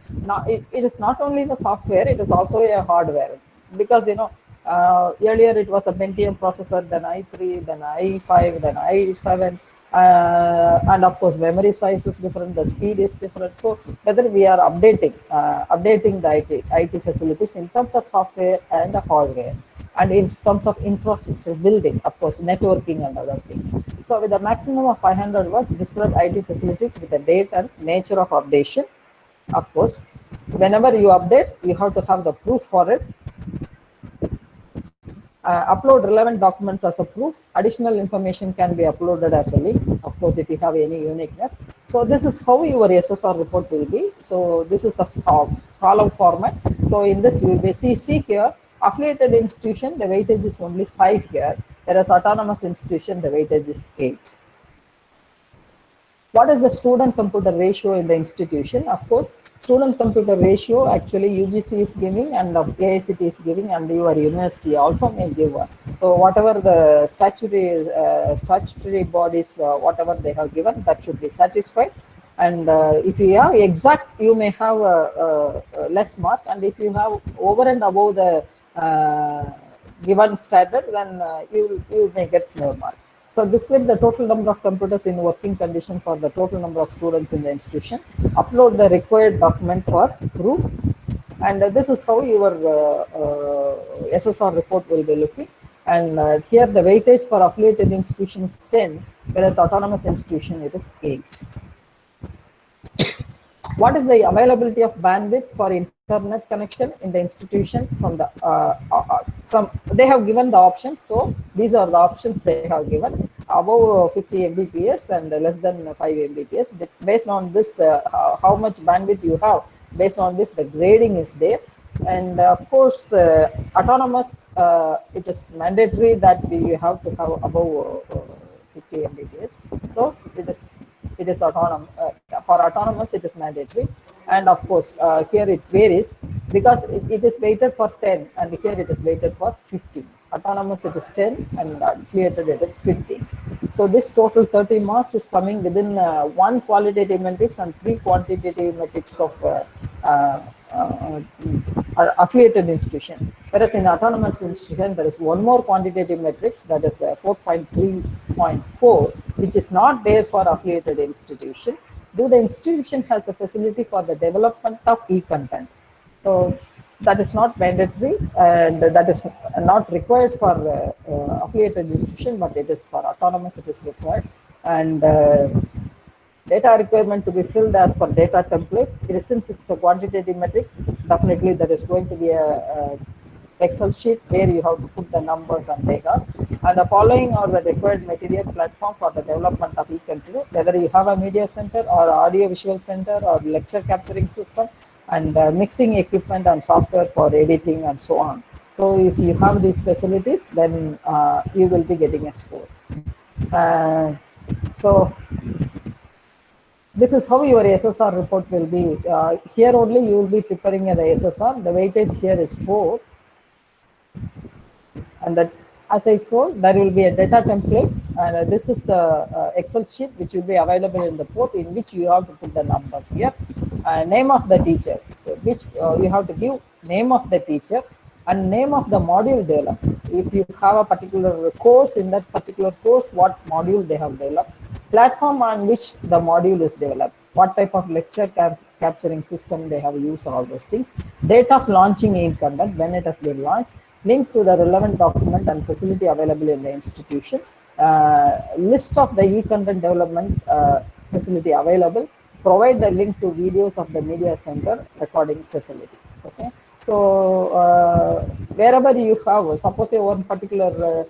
S4: it is not only the software, it is also a hardware, because earlier it was a Pentium processor, then i3, then i5, then i7, and of course memory size is different, the speed is different. So whether we are updating the IT facilities in terms of software and the hardware, and in terms of infrastructure building, of course, networking and other things. So with a maximum of 500 words, describe IT facilities with the date and nature of updation. Of course, whenever you update, you have to have the proof for it. Upload relevant documents as a proof. Additional information can be uploaded as a link, of course, if you have any uniqueness. So this is how your SSR report will be. So this is the column format. So in this, you will be see here, affiliated institution, the weightage is only 5 here, whereas autonomous institution, the weightage is 8. What is the student computer ratio in the institution? Of course, Student computer ratio, actually UGC is giving and the AICT is giving and your university also may give. So whatever the statutory bodies, whatever they have given, that should be satisfied. And if you have exact, you may have a less mark, and if you have over and above the given standard, then you may get more mark. So display the total number of computers in working condition for the total number of students in the institution. Upload the required document for proof. And this is how your SSR report will be looking. And here the weightage for affiliated institution is 10, whereas autonomous institution it is 8. What is the availability of bandwidth for internet connection in the institution from the they have given the options. So these are the options they have given: above 50 Mbps and less than 5 Mbps. Based on this, how much bandwidth you have, based on this the grading is there. And of course autonomous, it is mandatory that we have to have above 50 Mbps. So it is autonomous. For autonomous it is mandatory. And of course here it varies because it is weighted for 10 and here it is weighted for 15. Autonomous it is 10 and affiliated it is 15. So this total 30 marks is coming within one qualitative matrix and 3 quantitative matrix of affiliated institution. Whereas in autonomous institution there is one more quantitative matrix, that is 4.3.4, which is not there for affiliated institution. Do the institution has the facility for the development of e-content? So that is not mandatory and that is not required for affiliated institution, but it is for autonomous it is required. And data requirement to be filled as per data template. Since it's a quantitative matrix, definitely there is going to be a Excel sheet where you have to put the numbers and data. And the following are the required material platform for the development of e-content, whether you have a media center or audio visual center or lecture capturing system, and mixing equipment and software for editing and so on. So if you have these facilities, then you will be getting a score. So this is how your SSR report will be. Here only you will be preparing the SSR. The weightage here is 4. And that, as I said, there will be a data template, and this is the Excel sheet which will be available in the port, in which you have to put the numbers here. Name of the teacher, which you have to give name of the teacher and name of the module developed. If you have a particular course, in that particular course, what module they have developed, platform on which the module is developed, what type of lecture capturing system they have used, all those things, date of launching e-content, when it has been launched, link to the relevant document and facility available in the institution, list of the e-content development facility available, provide the link to videos of the media center recording facility. Okay, so wherever you have, suppose one particular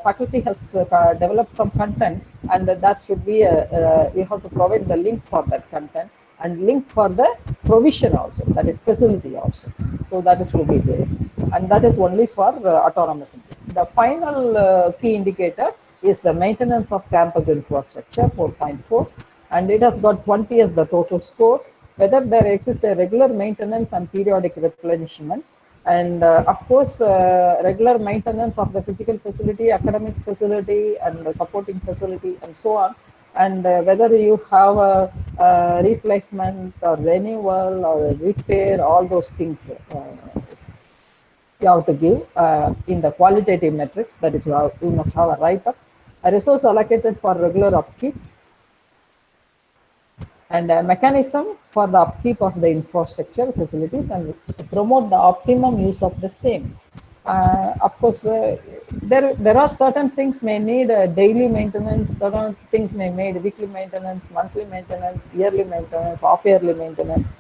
S4: faculty has developed some content, and that should be you have to provide the link for that content and link for the provision also, that is facility also. So that is to be there, and that is only for autonomous. The final key indicator is the maintenance of campus infrastructure, 4.4, and it has got 20 as the total score. Whether there exists a regular maintenance and periodic replenishment, and of course regular maintenance of the physical facility, academic facility, and the supporting facility, and so on. And whether you have a replacement or renewal or a repair, all those things you have to give in the qualitative metrics. That is, you must have a write-up, a resource allocated for regular upkeep, and a mechanism for the upkeep of the infrastructure facilities and promote the optimum use of the same. Of course, there are certain things may need daily maintenance, certain things may need weekly maintenance, monthly maintenance, yearly maintenance, half-yearly maintenance.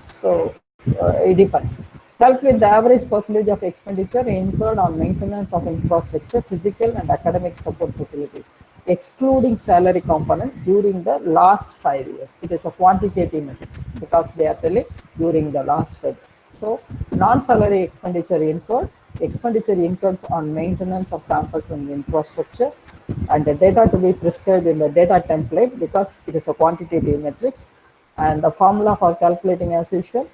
S4: So it depends. Calculate the average percentage of expenditure incurred on maintenance of infrastructure, physical and academic support facilities, excluding salary component during the last 5 years. It is a quantitative matrix because they are telling during the last 5 years. So non-salary expenditure incurred on maintenance of campus and infrastructure, and the data to be prescribed in the data template because it is a quantitative matrix. And the formula for calculating as usual,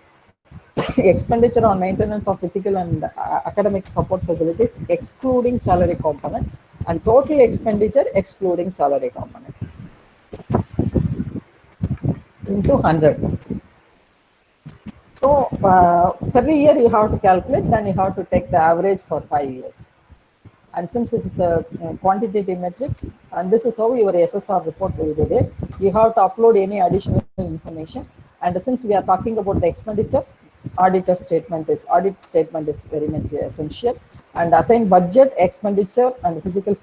S4: expenditure on maintenance of physical and academic support facilities excluding salary component, and total expenditure excluding salary component into 100. So every year you have to calculate, then you have to take the average for 5 years. And since it is a quantitative metrics, and this is how your SSR report will be there, you have to upload any additional information. And since we are talking about the expenditure, audit statement is very much essential. And assign budget, expenditure, and physical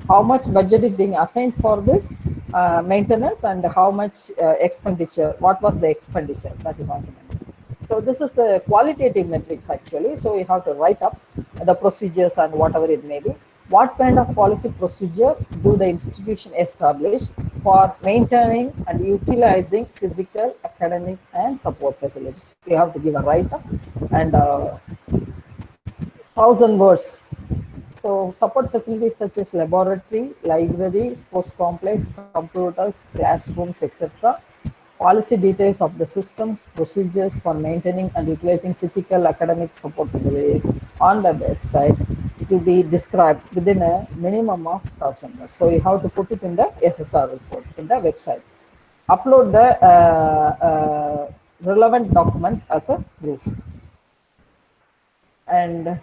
S4: how much budget is being assigned for this maintenance, and how much expenditure, what was the expenditure that you want to mention. So this is a qualitative metrics actually. So you have to write up the procedures and whatever it may be. What kind of policy procedure do the institution establish for maintaining and utilizing physical, academic, and support facilities? You have to give a write up and 1,000 words. So support facilities such as laboratory, library, sports complex, computers, classrooms, etc. Policy details of the systems, procedures for maintaining and utilizing physical academic support facilities on the website to be described within a minimum of 1,000 words. So you have to put it in the SSR report in the website. Upload the relevant documents as a proof. And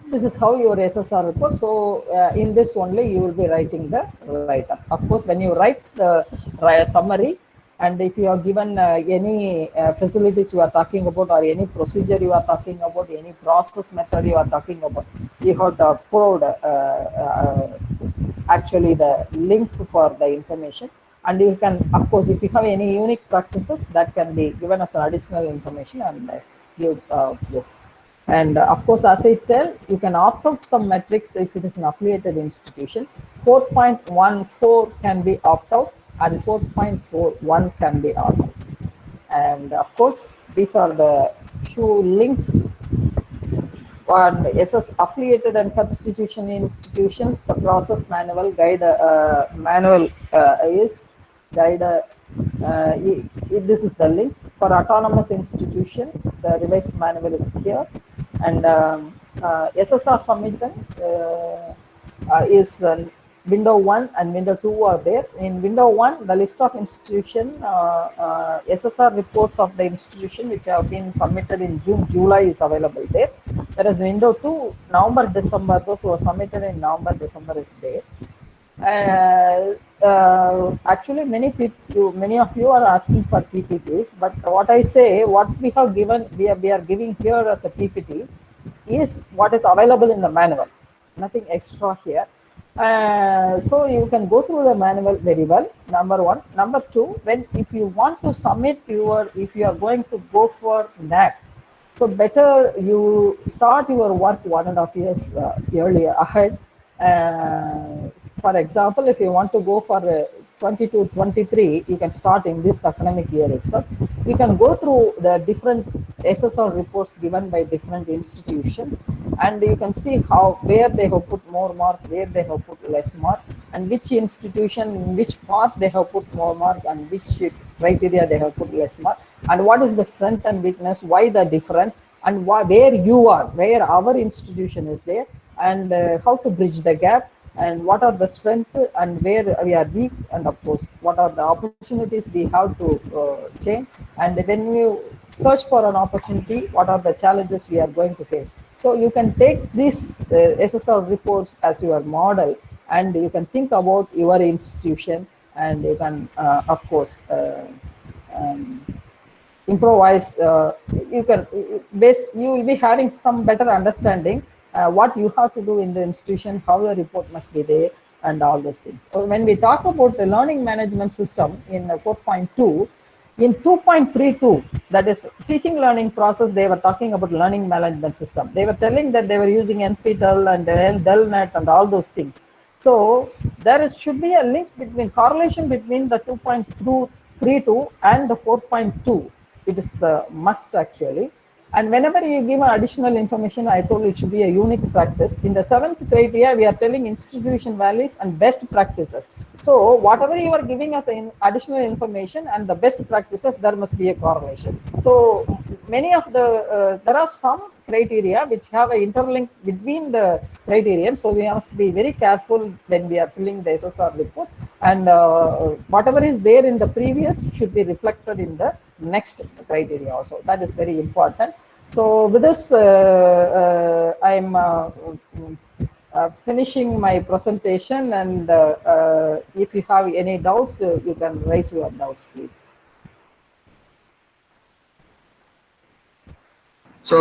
S4: this is how your SSR report. So in this only you will be writing the write-up. Of course, when you write the summary, and if you are given any facilities you are talking about, or any procedure you are talking about, any process method you are talking about, you have to upload actually the link for the information. And you can, of course, if you have any unique practices, that can be given as an additional information and give proof. And of course, as I tell, you can opt out some metrics if it is an affiliated institution. 4.14 can be opt out, and 4.41 can be opt out. And of course, these are the few links on SS affiliated and constitution institutions. The process manual guide is guide. This is the link for autonomous institution. The revised manual is here. And SSR submission is window 1 and window 2 are there. In window 1, the list of institution, SSR reports of the institution which have been submitted in June, July is available there. Whereas window 2, November, December, those who are submitted in November, December is there. Actually, many of you are asking for PPTs, but what I say, what we have given, we are giving here as a PPT is what is available in the manual, nothing extra here. So you can go through the manual very well, number 1. Number 2, if you want to submit if you are going to go for NAC, so better you start your work 1.5 years earlier ahead. For example, if you want to go for 22-23, you can start in this academic year itself. You can go through the different SSR reports given by different institutions, and you can see where they have put more mark, where they have put less mark, and which institution, in which part they have put more mark, and which criteria they have put less mark, and what is the strength and weakness, why the difference, and where our institution is there, and how to bridge the gap, and what are the strengths and where we are weak, and of course what are the opportunities we have to change, and when you search for an opportunity, what are the challenges we are going to face. So you can take these SSR reports as your model, and you can think about your institution, and you can of course improvise. You will be having some better understanding what you have to do in the institution, how your report must be there, and all those things. So when we talk about the learning management system in 4.2, in 2.32, that is teaching learning process, they were talking about learning management system. They were telling that they were using NPTEL and DELNET and all those things. So there should be a link correlation between the 2.32 and the 4.2. It is a must actually. And whenever you give additional information, I told it should be a unique practice. In the 7th criteria, we are telling institution values and best practices. So whatever you are giving us in additional information and the best practices, there must be a correlation. So many of the, there are some criteria which have an interlink between the criterion. So we must be very careful when we are filling the SSR report, and whatever is there in the previous should be reflected in the next criteria also. That is very important. So with this, I'm finishing my presentation, and if you have any doubts, you can raise your doubts, please.
S1: So,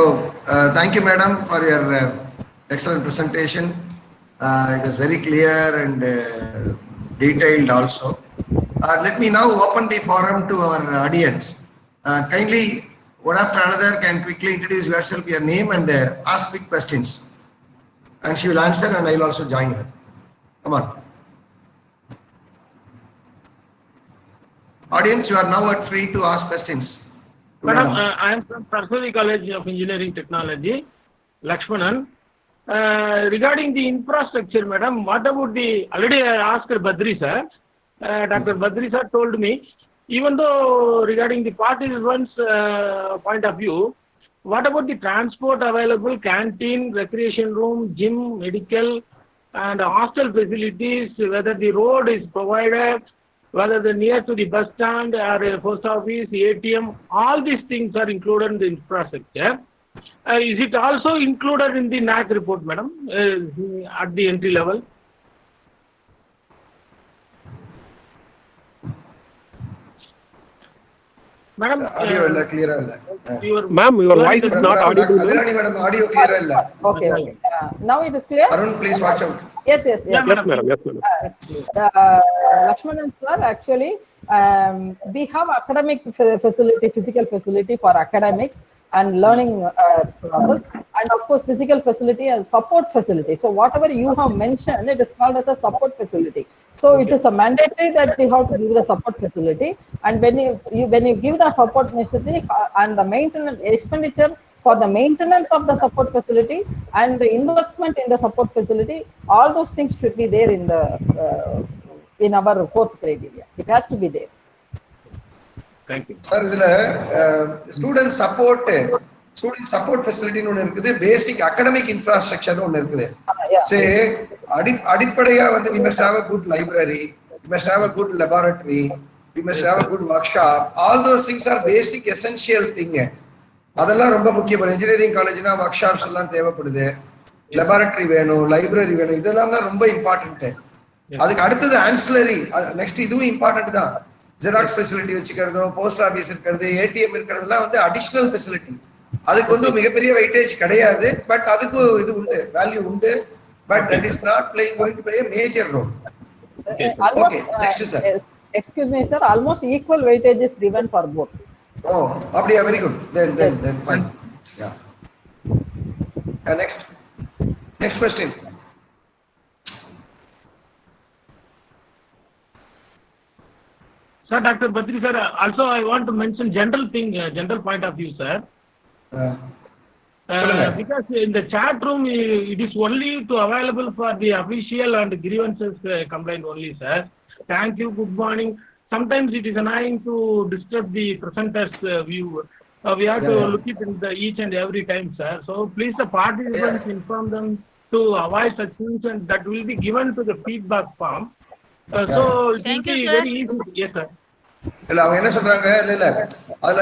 S1: thank you, madam, for your excellent presentation. It is very clear and detailed also. Let me now open the forum to our audience. Kindly, one after another, can quickly introduce yourself, your name, and ask quick questions. And she will answer, and I will also join her. Come on. Audience, you are now free to ask questions.
S5: Madam, I am from Saraswati College of Engineering Technology, Lakshmanan. Regarding the infrastructure, madam, what about the, already I asked Badri sir, Dr. Badri sir told me, even though regarding the participants' point of view, what about the transport available, canteen, recreation room, gym, medical, and hostel facilities, whether the road is provided, whether they're near to the bus stand or a post office, ATM, all these things are included in the infrastructure. Is it also included in the NAC report, madam, at the entry level? Madam,
S1: audio illa clear illa.
S3: Ma'am, your voice is not audible.
S1: Kalani madam, audio clear illa.
S4: Okay, okay. Now it is clear?
S1: Arun, please watch out.
S4: Yes, yes, yes.
S3: Yes, madam. Yes, madam.
S4: Lakshmanan sir, actually, we have academic facility, physical facility for academics and learning process, and of course physical facility and support facility. So whatever you have mentioned, it is called as a support facility. So it is a mandatory that we have to give the support facility, and when you give the support facility and the maintenance expenditure for the maintenance of the support facility and the investment in the support facility, all those things should be there in the in our 4th criteria. It has to be there.
S5: Thank you.
S1: Sir, இதுல student support ஃபெசிலிட்டின்னு ஒன்று இருக்குது, பேசிக் academic இன்ஃப்ராஸ்ட்ரக்சர்னு ஒன்று இருக்குது. சரி, அடிப்படையா வந்து we must have a good library, we must have a good laboratory, we must have a good workshop. All those things are basic essential thing. அதெல்லாம் ரொம்ப முக்கியம். இன்ஜினியரிங் காலேஜ்னா ஒர்க் ஷாப்ஸ் எல்லாம் தேவைப்படுது, லெபார்டரி வேணும், லைப்ரரி வேணும், இதெல்லாம் தான் ரொம்ப இம்பார்ட்டன்ட். அதுக்கு அடுத்தது ஆன்சிலரி, நெக்ஸ்ட் இதுவும் இம்பார்ட்டன்ட் தான். ஜெராக்ஸ் ஃபெசிலிட்டி வச்சுக்கிறதோ, போஸ்ட் ஆஃபீஸ் இருக்கிறது, ஏடிஎம் இருக்கிறதுலாம் வந்து அடிஷனல் ஃபெசிலிட்டி. அதுக்கு வந்து மிகப்பெரிய வெயிட்டேஜ் கிடையாது, பட் அதுக்கு இது உண்டு, வேல்யூ உண்டு, but that is not going to play a major role. Okay, next sir.
S4: Excuse me sir, almost equal weightage is given for both.
S1: Oh, அப்படியா, very good. Then fine. Yeah. Next question.
S5: Sir, Dr. Badri sir, also I want to mention general general point of view, sir. Because in the chat room, it is only available for the official and grievances complaint only, sir. Thank you, good morning. Sometimes it is annoying to disturb the presenter's view. We have to look it in each and every time, sir. So please the participants inform them to avoid such things, and that will be given to the feedback form. So it will be very easy. Yes, sir.
S1: இல்ல அவங்க என்ன சொல்றாங்க, இல்ல